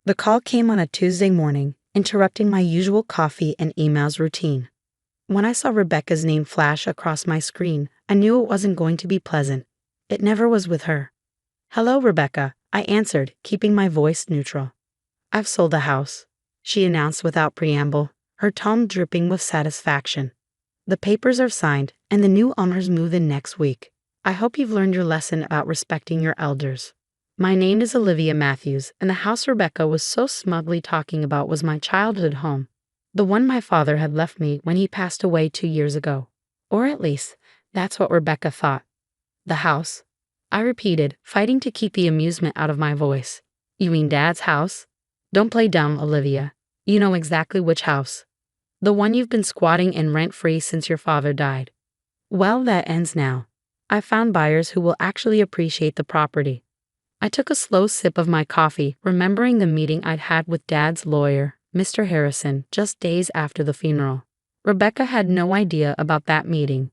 The call came on a Tuesday morning, interrupting my usual coffee and emails routine. When I saw Rebecca's name flash across my screen, I knew it wasn't going to be pleasant. It never was with her. "Hello, Rebecca," I answered, keeping my voice neutral. "I've sold the house," she announced without preamble, her tone dripping with satisfaction. "The papers are signed, and the new owners move in next week. I hope you've learned your lesson about respecting your elders." My name is Olivia Matthews, and the house Rebecca was so smugly talking about was my childhood home. The one my father had left me when he passed away 2 years ago. Or at least, that's what Rebecca thought. "The house," I repeated, fighting to keep the amusement out of my voice. "You mean Dad's house?" "Don't play dumb, Olivia. You know exactly which house. The one you've been squatting in rent-free since your father died." "Well, that ends now. I found buyers who will actually appreciate the property." I took a slow sip of my coffee, remembering the meeting I'd had with Dad's lawyer, Mr. Harrison, just days after the funeral. Rebecca had no idea about that meeting,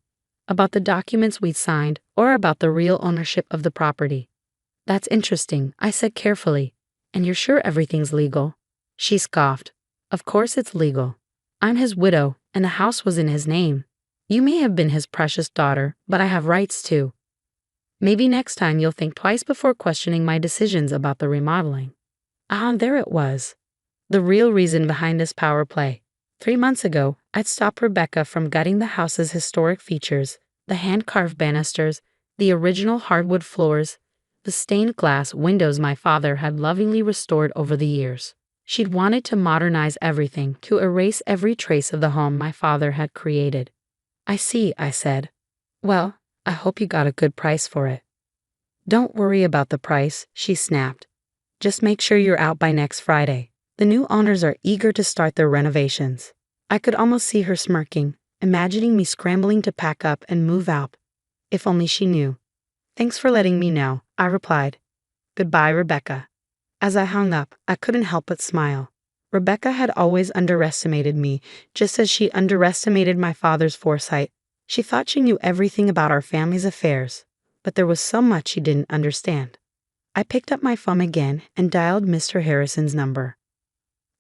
about the documents we'd signed, or about the real ownership of the property. "That's interesting," I said carefully. "And you're sure everything's legal?" She scoffed. "Of course it's legal. I'm his widow, and the house was in his name. You may have been his precious daughter, but I have rights too. Maybe next time you'll think twice before questioning my decisions about the remodeling." There it was. The real reason behind this power play. 3 months ago, I'd stopped Rebecca from gutting the house's historic features, the hand-carved banisters, the original hardwood floors, the stained glass windows my father had lovingly restored over the years. She'd wanted to modernize everything, to erase every trace of the home my father had created. "I see," I said. "Well, I hope you got a good price for it." "Don't worry about the price," she snapped. "Just make sure you're out by next Friday. The new owners are eager to start their renovations." I could almost see her smirking, imagining me scrambling to pack up and move out. If only she knew. "Thanks for letting me know," I replied. "Goodbye, Rebecca." As I hung up, I couldn't help but smile. Rebecca had always underestimated me, just as she underestimated my father's foresight. She thought she knew everything about our family's affairs, but there was so much she didn't understand. I picked up my phone again and dialed Mr. Harrison's number.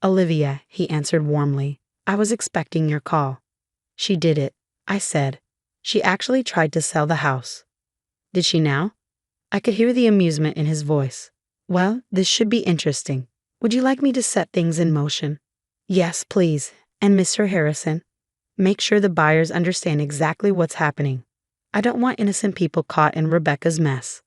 "Olivia," he answered warmly. "I was expecting your call." "She did it," I said. "She actually tried to sell the house." "Did she now?" I could hear the amusement in his voice. "Well, this should be interesting. Would you like me to set things in motion?" "Yes, please. And Mr. Harrison, make sure the buyers understand exactly what's happening. I don't want innocent people caught in Rebecca's mess."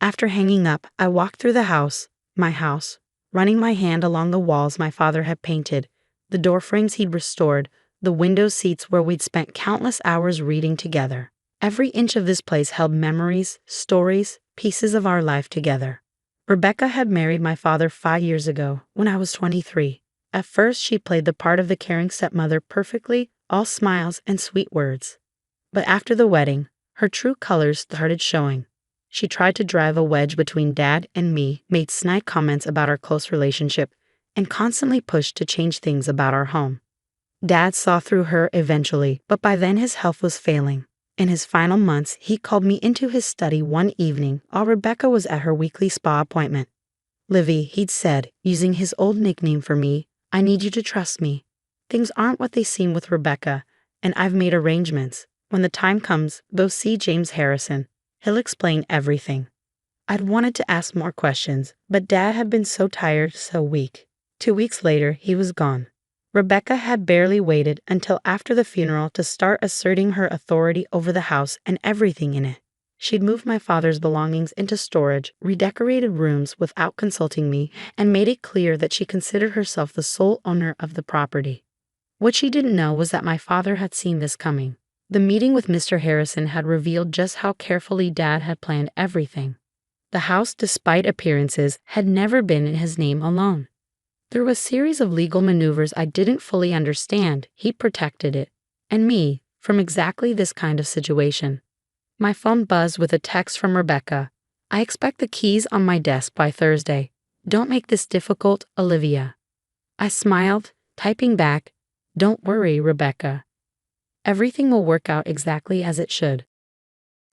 After hanging up, I walked through the house, my house, running my hand along the walls my father had painted, the door frames he'd restored, the window seats where we'd spent countless hours reading together. Every inch of this place held memories, stories, pieces of our life together. Rebecca had married my father 5 years ago, when I was 23. At first, she played the part of the caring stepmother perfectly, all smiles and sweet words. But after the wedding, her true colors started showing. She tried to drive a wedge between Dad and me, made snide comments about our close relationship, and constantly pushed to change things about our home. Dad saw through her eventually, but by then his health was failing. In his final months, he called me into his study one evening while Rebecca was at her weekly spa appointment. "Livy," he'd said, using his old nickname for me, "I need you to trust me. Things aren't what they seem with Rebecca, and I've made arrangements. When the time comes, go see James Harrison. He'll explain everything." I'd wanted to ask more questions, but Dad had been so tired, so weak. 2 weeks later, he was gone. Rebecca had barely waited until after the funeral to start asserting her authority over the house and everything in it. She'd moved my father's belongings into storage, redecorated rooms without consulting me, and made it clear that she considered herself the sole owner of the property. What she didn't know was that my father had seen this coming. The meeting with Mr. Harrison had revealed just how carefully Dad had planned everything. The house, despite appearances, had never been in his name alone. Through a series of legal maneuvers I didn't fully understand, he protected it, and me, from exactly this kind of situation. My phone buzzed with a text from Rebecca. "I expect the keys on my desk by Thursday. Don't make this difficult, Olivia." I smiled, typing back, "Don't worry, Rebecca. Everything will work out exactly as it should."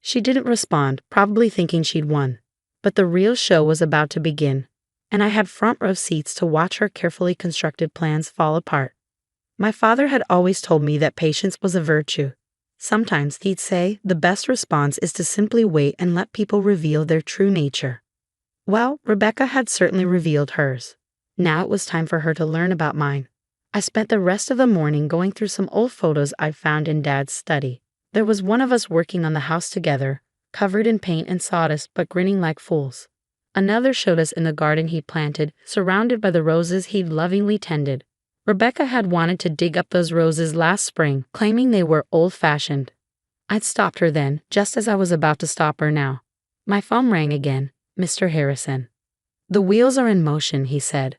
She didn't respond, probably thinking she'd won. But the real show was about to begin. and I had front row seats to watch her carefully constructed plans fall apart. My father had always told me that patience was a virtue. Sometimes he'd say the best response is to simply wait and let people reveal their true nature. Well, Rebecca had certainly revealed hers. Now it was time for her to learn about mine. I spent the rest of the morning going through some old photos I'd found in Dad's study. There was one of us working on the house together, covered in paint and sawdust but grinning like fools. Another showed us in the garden he'd planted, surrounded by the roses he'd lovingly tended. Rebecca had wanted to dig up those roses last spring, claiming they were old-fashioned. I'd stopped her then, just as I was about to stop her now. My phone rang again. Mr. Harrison. "The wheels are in motion," he said.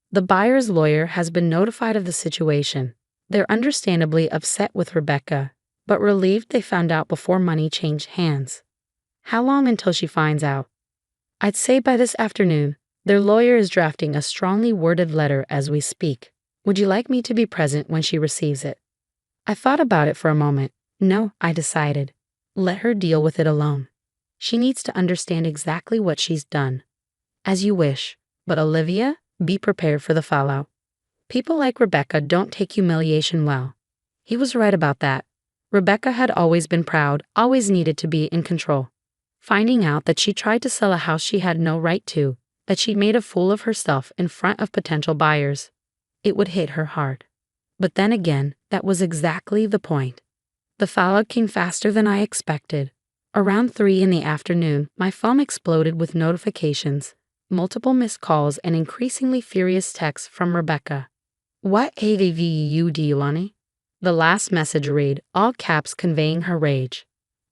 "The buyer's lawyer has been notified of the situation. They're understandably upset with Rebecca, but relieved they found out before money changed hands." "How long until she finds out?" "I'd say by this afternoon. Their lawyer is drafting a strongly worded letter as we speak. Would you like me to be present when she receives it?" I thought about it for a moment. No, I decided. Let her deal with it alone. She needs to understand exactly what she's done. As you wish, but Olivia, be prepared for the fallout. People like Rebecca don't take humiliation well. He was right about that. Rebecca had always been proud, always needed to be in control. Finding out that she tried to sell a house she had no right to, that she'd made a fool of herself in front of potential buyers, it would hit her hard. But then again, that was exactly the point. The fallout came faster than I expected. Around 3 in the afternoon, my phone exploded with notifications, multiple missed calls, and increasingly furious texts from Rebecca. "What AVU do you want?" The last message read, all caps conveying her rage.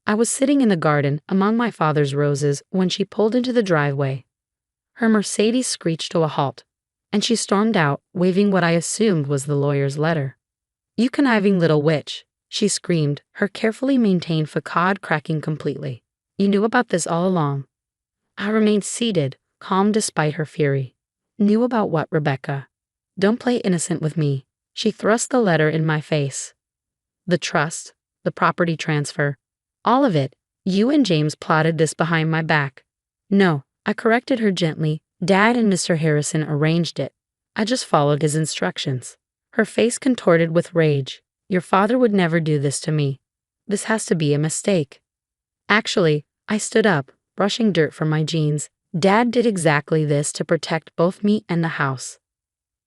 I was sitting in the garden among my father's roses when she pulled into the driveway. Her Mercedes screeched to a halt, and she stormed out, waving what I assumed was the lawyer's letter. "You conniving little witch," she screamed, her carefully maintained facade cracking completely. "You knew about this all along." I remained seated, calm despite her fury. Knew about what, Rebecca? Don't play innocent with me. She thrust the letter in my face. "The trust, the property transfer, all of it. You and James plotted this behind my back." "No," I corrected her gently. "Dad and Mr. Harrison arranged it. I just followed his instructions." Her face contorted with rage. "Your father would never do this to me. This has to be a mistake." Actually, I stood up, brushing dirt from my jeans. "Dad did exactly this to protect both me and the house.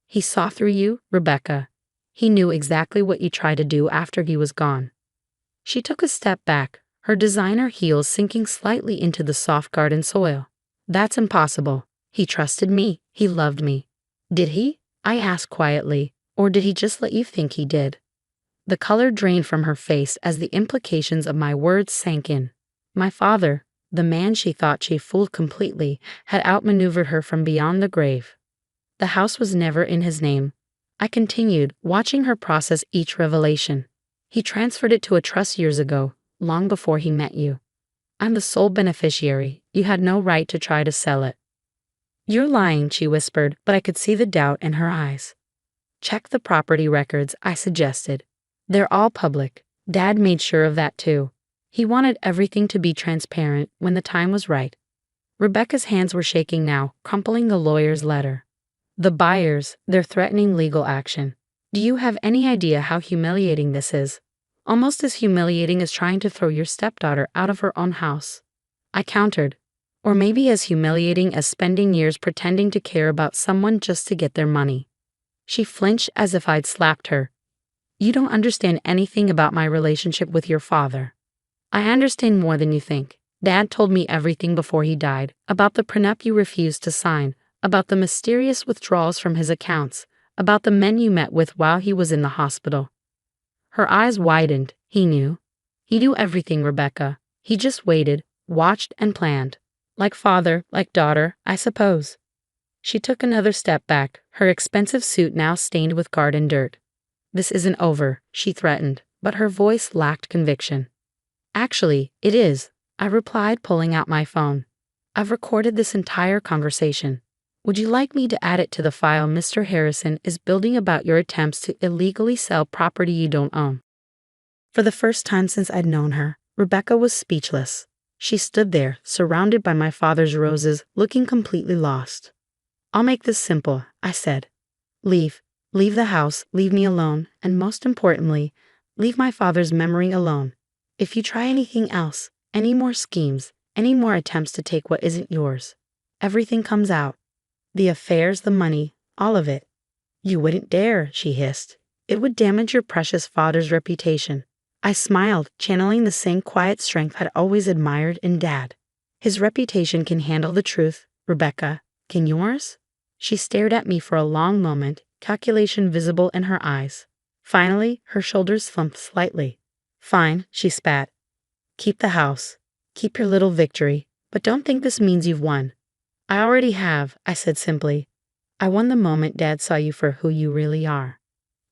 He saw through you, Rebecca. He knew exactly what you tried to do after he was gone." She took a step back, her designer heels sinking slightly into the soft garden soil. "That's impossible. He trusted me. He loved me." "Did he?" I asked quietly. "Or did he just let you think he did?" The color drained from her face as the implications of my words sank in. My father, the man she thought she fooled completely, had outmaneuvered her from beyond the grave. The house was never in his name. I continued, watching her process each revelation. "He transferred it to a trust years ago, long before he met you. I'm the sole beneficiary. You had no right to try to sell it." "You're lying," she whispered, but I could see the doubt in her eyes. "Check the property records," I suggested. "They're all public. Dad made sure of that too. He wanted everything to be transparent when the time was right." Rebecca's hands were shaking now, crumpling the lawyer's letter. "The buyers, they're threatening legal action. Do you have any idea how humiliating this is? Almost as humiliating as trying to throw your stepdaughter out of her own house." I countered. "Or maybe as humiliating as spending years pretending to care about someone just to get their money." She flinched as if I'd slapped her. "You don't understand anything about my relationship with your father." "I understand more than you think. Dad told me everything before he died, about the prenup you refused to sign, about the mysterious withdrawals from his accounts, about the men you met with while he was in the hospital." Her eyes widened. "He knew. He knew everything, Rebecca. He just waited, watched, and planned. Like father, like daughter, I suppose." She took another step back, her expensive suit now stained with garden dirt. "This isn't over," she threatened, but her voice lacked conviction. "Actually, it is," I replied, pulling out my phone. "I've recorded this entire conversation. Would you like me to add it to the file Mr. Harrison is building about your attempts to illegally sell property you don't own?" For the first time since I'd known her, Rebecca was speechless. She stood there, surrounded by my father's roses, looking completely lost. I'll make this simple, I said. Leave. Leave the house, leave me alone, and most importantly, leave my father's memory alone. If you try anything else, any more schemes, any more attempts to take what isn't yours, everything comes out. The affairs, the money, all of it. You wouldn't dare, she hissed. It would damage your precious father's reputation. I smiled, channeling the same quiet strength I'd always admired in Dad. His reputation can handle the truth, Rebecca. Can yours? She stared at me for a long moment, calculation visible in her eyes. Finally, her shoulders slumped slightly. Fine, she spat. Keep the house. Keep your little victory, but don't think this means you've won. I already have, I said simply. I won the moment Dad saw you for who you really are.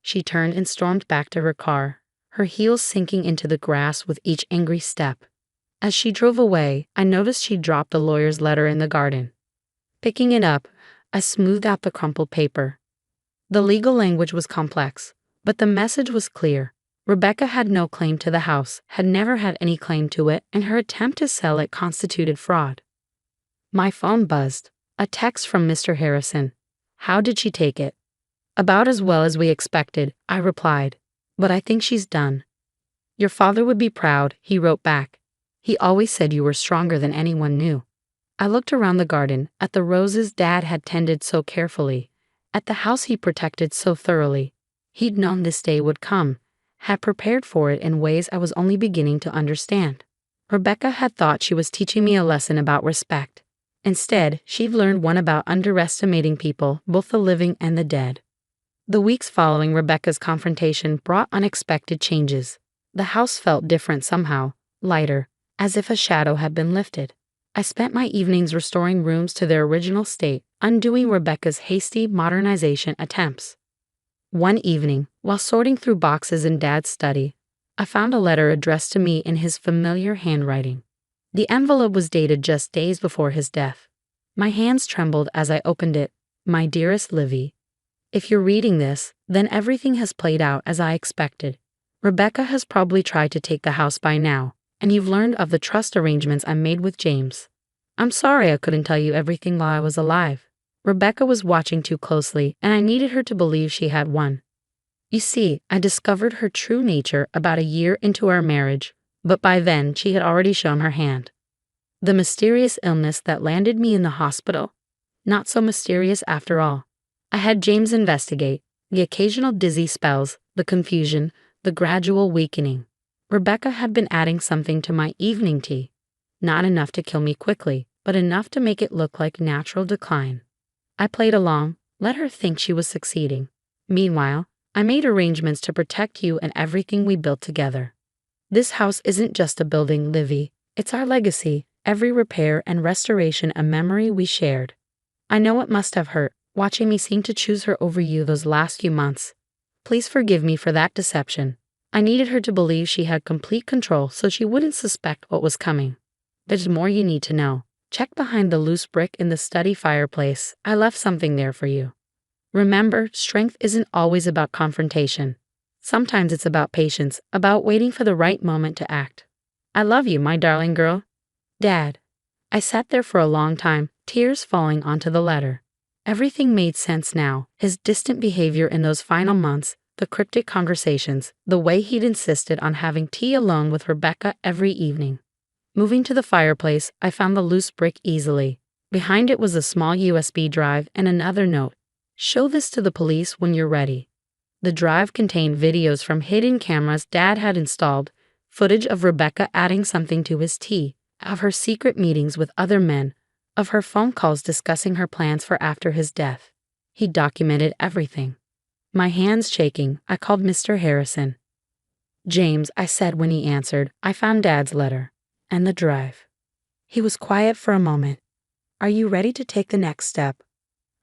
She turned and stormed back to her car, her heels sinking into the grass with each angry step. As she drove away, I noticed she dropped a lawyer's letter in the garden. Picking it up, I smoothed out the crumpled paper. The legal language was complex, but the message was clear. Rebecca had no claim to the house, had never had any claim to it, and her attempt to sell it constituted fraud. My phone buzzed. A text from Mr. Harrison. How did she take it? About as well as we expected, I replied. But I think she's done. Your father would be proud, he wrote back. He always said you were stronger than anyone knew. I looked around the garden, at the roses Dad had tended so carefully, at the house he protected so thoroughly. He'd known this day would come, had prepared for it in ways I was only beginning to understand. Rebecca had thought she was teaching me a lesson about respect. Instead, she'd learned one about underestimating people, both the living and the dead. The weeks following Rebecca's confrontation brought unexpected changes. The house felt different somehow, lighter, as if a shadow had been lifted. I spent my evenings restoring rooms to their original state, undoing Rebecca's hasty modernization attempts. One evening, while sorting through boxes in Dad's study, I found a letter addressed to me in his familiar handwriting. The envelope was dated just days before his death. My hands trembled as I opened it. My dearest Livy, if you're reading this, then everything has played out as I expected. Rebecca has probably tried to take the house by now, and you've learned of the trust arrangements I made with James. I'm sorry I couldn't tell you everything while I was alive. Rebecca was watching too closely, and I needed her to believe she had won. You see, I discovered her true nature about a year into our marriage, but by then she had already shown her hand. The mysterious illness that landed me in the hospital? Not so mysterious after all. I had James investigate, the occasional dizzy spells, the confusion, the gradual weakening. Rebecca had been adding something to my evening tea. Not enough to kill me quickly, but enough to make it look like natural decline. I played along, let her think she was succeeding. Meanwhile, I made arrangements to protect you and everything we built together. This house isn't just a building, Livy. It's our legacy, every repair and restoration a memory we shared. I know it must have hurt, watching me seem to choose her over you those last few months. Please forgive me for that deception. I needed her to believe she had complete control so she wouldn't suspect what was coming. There's more you need to know. Check behind the loose brick in the study fireplace. I left something there for you. Remember, strength isn't always about confrontation. Sometimes it's about patience, about waiting for the right moment to act. I love you, my darling girl. Dad. I sat there for a long time, tears falling onto the letter. Everything made sense now, his distant behavior in those final months, the cryptic conversations, the way he'd insisted on having tea alone with Rebecca every evening. Moving to the fireplace, I found the loose brick easily. Behind it was a small USB drive and another note. Show this to the police when you're ready. The drive contained videos from hidden cameras Dad had installed, footage of Rebecca adding something to his tea, of her secret meetings with other men, of her phone calls discussing her plans for after his death. He documented everything. My hands shaking, I called Mr. Harrison. James, I said when he answered, I found Dad's letter. And the drive. He was quiet for a moment. Are you ready to take the next step?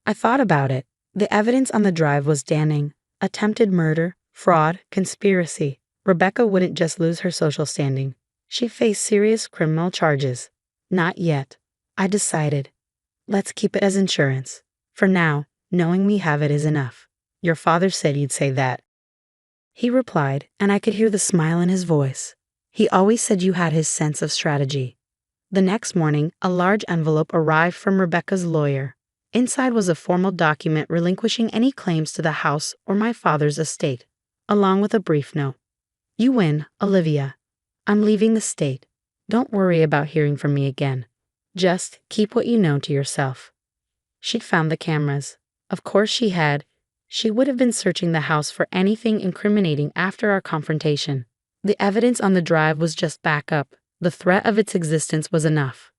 I thought about it. The evidence on the drive was damning. Attempted murder, fraud, conspiracy. Rebecca wouldn't just lose her social standing. She faced serious criminal charges. Not yet. I decided. Let's keep it as insurance. For now, knowing we have it is enough. Your father said you'd say that. He replied, and I could hear the smile in his voice. He always said you had his sense of strategy. The next morning, a large envelope arrived from Rebecca's lawyer. Inside was a formal document relinquishing any claims to the house or my father's estate, along with a brief note. You win, Olivia. I'm leaving the state. Don't worry about hearing from me again. Just keep what you know to yourself. She'd found the cameras. Of course she had. She would have been searching the house for anything incriminating after our confrontation. The evidence on the drive was just backup. The threat of its existence was enough.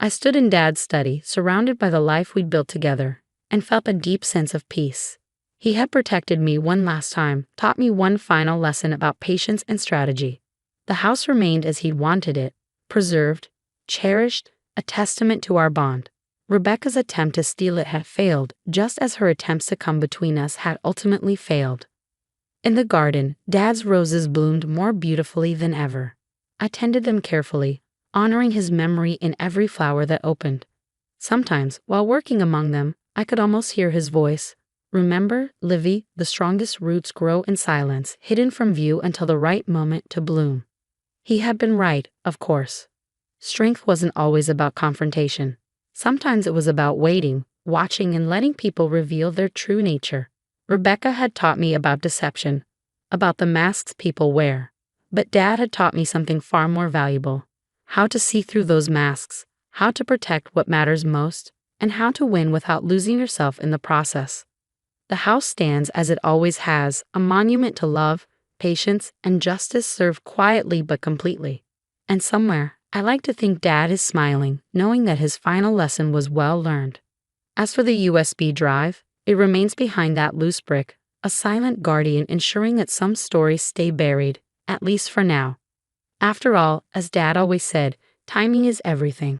I stood in Dad's study, surrounded by the life we'd built together, and felt a deep sense of peace. He had protected me one last time, taught me one final lesson about patience and strategy. The house remained as he'd wanted it, preserved, cherished, a testament to our bond. Rebecca's attempt to steal it had failed, just as her attempts to come between us had ultimately failed. In the garden, Dad's roses bloomed more beautifully than ever. I tended them carefully, honoring his memory in every flower that opened. Sometimes, while working among them, I could almost hear his voice. Remember, Livy, the strongest roots grow in silence, hidden from view until the right moment to bloom. He had been right, of course. Strength wasn't always about confrontation. Sometimes it was about waiting, watching, and letting people reveal their true nature. Rebecca had taught me about deception, about the masks people wear. But Dad had taught me something far more valuable: how to see through those masks, how to protect what matters most, and how to win without losing yourself in the process. The house stands, as it always has, a monument to love, patience, and justice served quietly but completely. And somewhere, I like to think Dad is smiling, knowing that his final lesson was well learned. As for the USB drive, it remains behind that loose brick, a silent guardian ensuring that some stories stay buried, at least for now. After all, as Dad always said, timing is everything.